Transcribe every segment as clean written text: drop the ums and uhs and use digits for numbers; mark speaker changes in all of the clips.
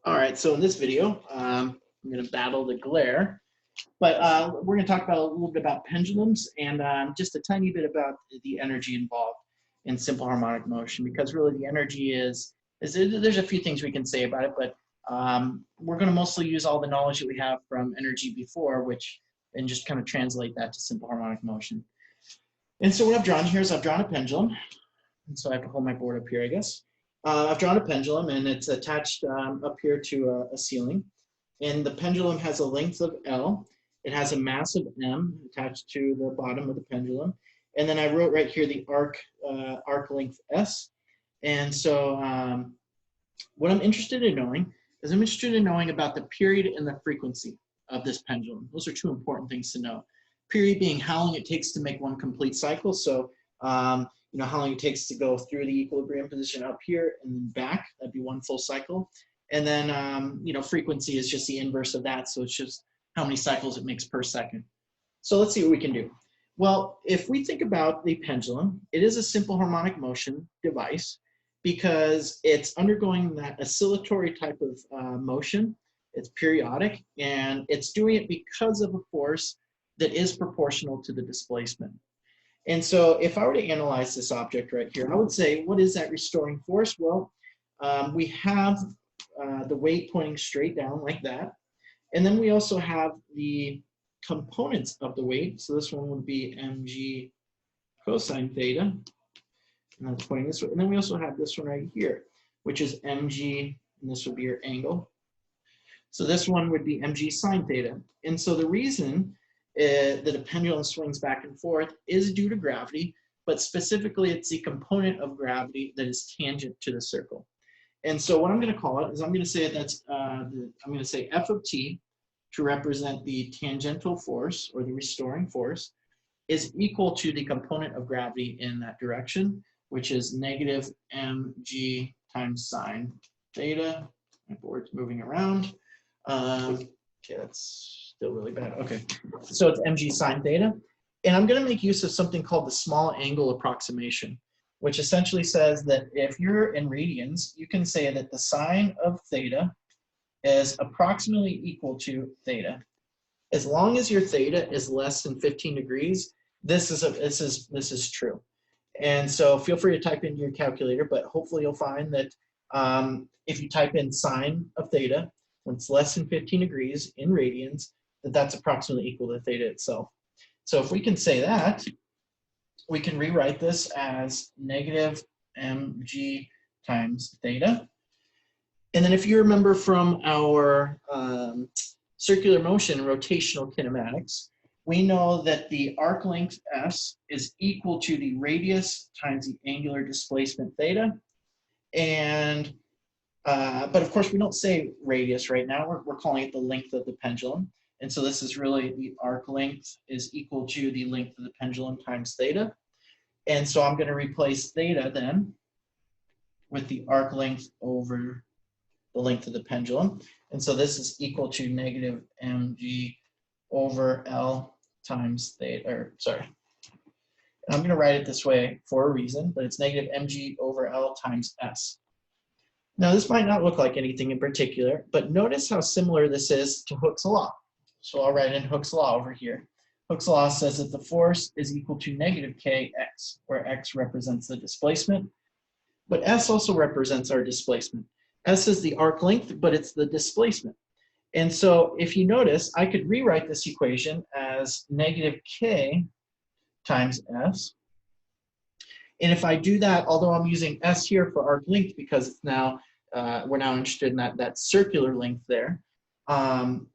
Speaker 1: All right, so in this video, I'm going to battle the glare, but we're going to talk about a little bit about pendulums and just a tiny bit about the energy involved in simple harmonic motion, because really the energy there's a few things we can say about it, but we're going to mostly use all the knowledge that we have from energy before, and just kind of translate that to simple harmonic motion. And so what I've drawn here is I've drawn a pendulum, and so I have to hold my board up here, I guess. I've drawn a pendulum, and it's attached up here to a ceiling. And the pendulum has a length of L. It has a mass of M attached to the bottom of the pendulum. And then I wrote right here the arc length S. And so what I'm interested in knowing is I'm interested in knowing about the period and the frequency of this pendulum. Those are two important things to know. Period being how long it takes to make one complete cycle. So you know, how long it takes to go through the equilibrium position up here and then back. That'd be one full cycle. And then, you know, frequency is just the inverse of that. So it's just how many cycles it makes per second. So let's see what we can do. Well, if we think about the pendulum, it is a simple harmonic motion device because it's undergoing that oscillatory type of motion. It's periodic, and it's doing it because of a force that is proportional to the displacement. And so if I were to analyze this object right here, I would say, what is that restoring force? Well, we have the weight pointing straight down like that. And then we also have the components of the weight. So this one would be mg cosine theta, and that's pointing this way. And then we also have this one right here, which is mg, and this would be your angle. So this one would be mg sine theta. And so the reason that a pendulum swings back and forth is due to gravity, but specifically it's the component of gravity that is tangent to the circle. And so what I'm going to call it is I'm going to say that's I'm going to say F of t to represent the tangential force or the restoring force is equal to the component of gravity in that direction, which is negative mg times sine theta. My board's moving around. Okay, that's still really bad. Okay, so it's mg sine theta. And I'm going to make use of something called the small angle approximation, which essentially says that if you're in radians, you can say that the sine of theta is approximately equal to theta. As long as your theta is less than 15 degrees, this is true. And so feel free to type into your calculator, but hopefully you'll find that if you type in sine of theta, when it's less than 15 degrees in radians, that's approximately equal to theta itself. So if we can say that, we can rewrite this as negative mg times theta. And then if you remember from our circular motion rotational kinematics, we know that the arc length S is equal to the radius times the angular displacement theta. And but of course, we don't say radius right now. We're calling it the length of the pendulum. And so this is really the arc length is equal to the length of the pendulum times theta. And so I'm going to replace theta then with the arc length over the length of the pendulum. And so this is equal to negative mg over L times theta, or sorry. And I'm going to write it this way for a reason, but it's negative mg over L times S. Now, this might not look like anything in particular, but notice how similar this is to Hooke's law. So I'll write in Hooke's law over here. Hooke's law says that the force is equal to negative kx, where x represents the displacement, but S also represents our displacement. S is the arc length, but it's the displacement. And so if you notice, I could rewrite this equation as negative k times S. And if I do that, although I'm using S here for arc length because it's now we're now interested in that circular length there,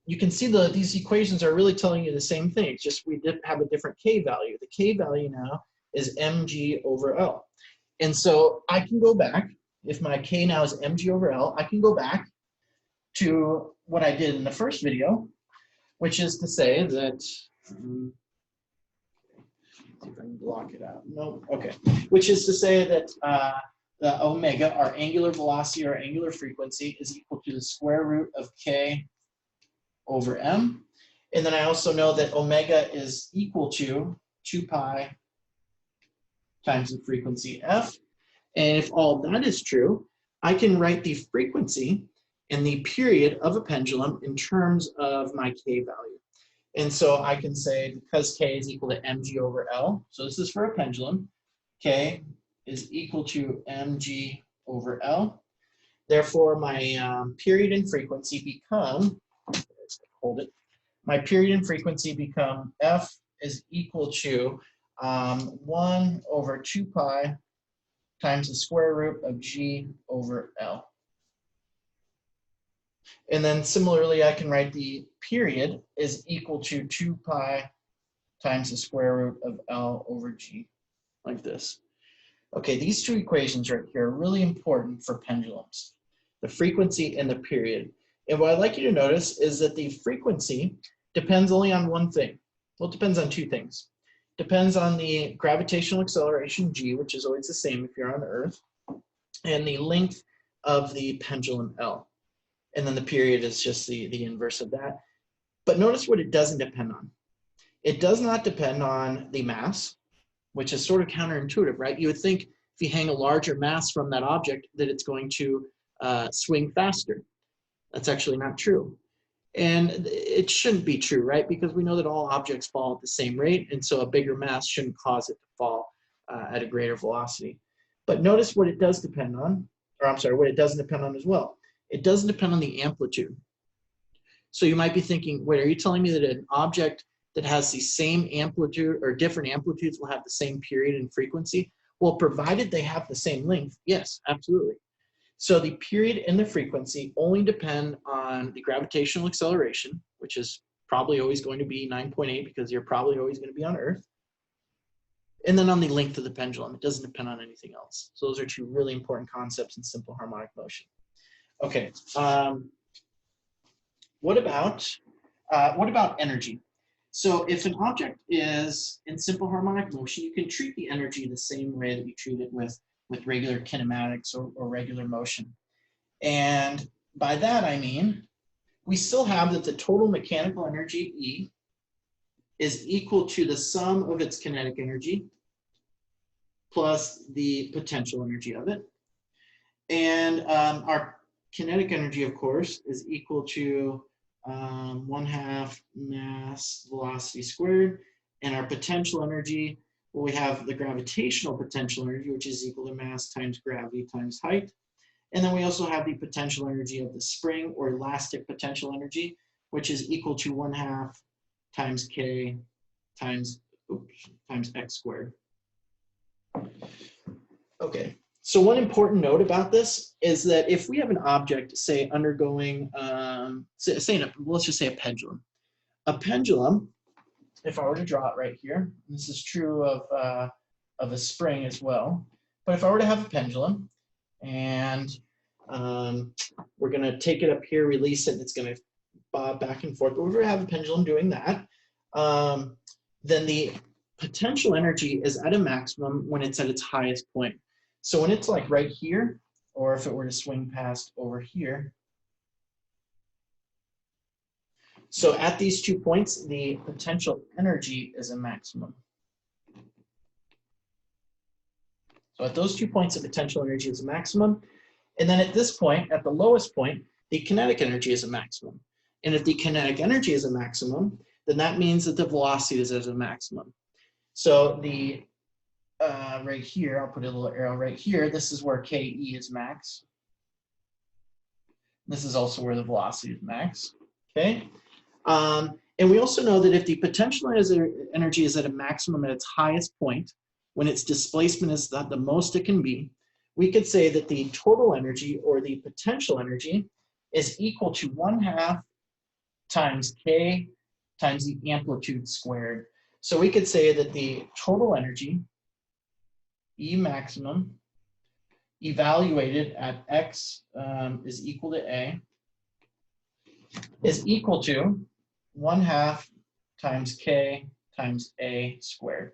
Speaker 1: you can see these equations are really telling you the same thing. It's just we did have a different k value. The k value now is mg over L. And so I can go back, if my k now is mg over L, I can go back to what I did in the first video, which is to say that, see if I can block it out. Nope, okay. Which is to say that the omega, our angular velocity or angular frequency, is equal to the square root of k over m. And then I also know that omega is equal to 2 pi times the frequency f. And if all that is true, I can write the frequency and the period of a pendulum in terms of my K value. And so I can say, because K is equal to mg over L, so this is for a pendulum, K is equal to mg over L. Therefore, my period and frequency become, hold it, my period and frequency become F is equal to 1 over 2 pi times the square root of G over L. And then similarly, I can write the period is equal to 2 pi times the square root of L over G, like this. Okay, these two equations right here are really important for pendulums, the frequency and the period. And what I'd like you to notice is that the frequency depends only on one thing. Well, it depends on two things. Depends on the gravitational acceleration G, which is always the same if you're on Earth, and the length of the pendulum L. And then the period is just the inverse of that. But notice what it doesn't depend on. It does not depend on the mass, which is sort of counterintuitive, right? You would think if you hang a larger mass from that object that it's going to swing faster. That's actually not true. And it shouldn't be true, right? Because we know that all objects fall at the same rate, and so a bigger mass shouldn't cause it to fall at a greater velocity. But notice what it does depend on, or I'm sorry, what it doesn't depend on as well. It doesn't depend on the amplitude. So you might be thinking, wait, are you telling me that an object that has the same amplitude or different amplitudes will have the same period and frequency? Well, provided they have the same length, yes, absolutely. So the period and the frequency only depend on the gravitational acceleration, which is probably always going to be 9.8 because you're probably always going to be on Earth. And then on the length of the pendulum, it doesn't depend on anything else. So those are two really important concepts in simple harmonic motion. Okay, what about energy? So if an object is in simple harmonic motion, you can treat the energy the same way that we treat it with regular kinematics or regular motion. And by that, I mean, we still have that the total mechanical energy, E, is equal to the sum of its kinetic energy plus the potential energy of it. And our kinetic energy, of course, is equal to 1/2 mass velocity squared. And our potential energy, well, we have the gravitational potential energy, which is equal to mass times gravity times height. And then we also have the potential energy of the spring or elastic potential energy, which is equal to 1/2 times K times X squared. Okay, so one important note about this is that if we have an object, say, undergoing, let's just say a pendulum. A pendulum, if I were to draw it right here, this is true of a spring as well, but if I were to have a pendulum and we're going to take it up here, release it, and it's going to bob back and forth, but we're going to have a pendulum doing that, then the potential energy is at a maximum when it's at its highest point. So when it's like right here, or if it were to swing past over here, so at these 2 points, the potential energy is a maximum. So at those 2 points, the potential energy is a maximum. And then at this point, at the lowest point, the kinetic energy is a maximum. And if the kinetic energy is a maximum, then that means that the velocity is at a maximum. So the right here, I'll put a little arrow right here. This is where KE is max. This is also where the velocity is max. Okay. And we also know that if the potential energy is at a maximum at its highest point, when its displacement is the most it can be, we could say that the total energy or the potential energy is equal to 1/2 times K times the amplitude squared. So we could say that the total energy, E maximum, evaluated at X is equal to A, is equal to 1/2 times K times A squared.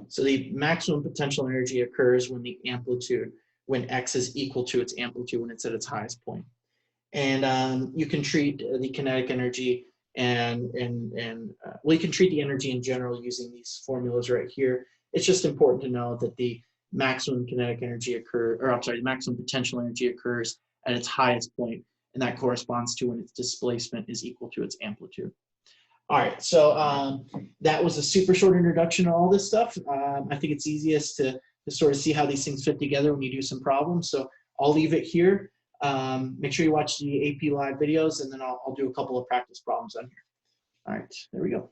Speaker 1: So the maximum potential energy occurs when the amplitude, when X is equal to its amplitude when it's at its highest point. And you can treat the kinetic energy well, you can treat the energy in general using these formulas right here. It's just important to know that the maximum kinetic energy occurs, or I'm sorry, maximum potential energy occurs at its highest point, and that corresponds to when its displacement is equal to its amplitude. All right, so that was a super short introduction to all this stuff. I think it's easiest to sort of see how these things fit together when you do some problems. So I'll leave it here. Make sure you watch the AP Live videos, and then I'll do a couple of practice problems on here. All right, there we go.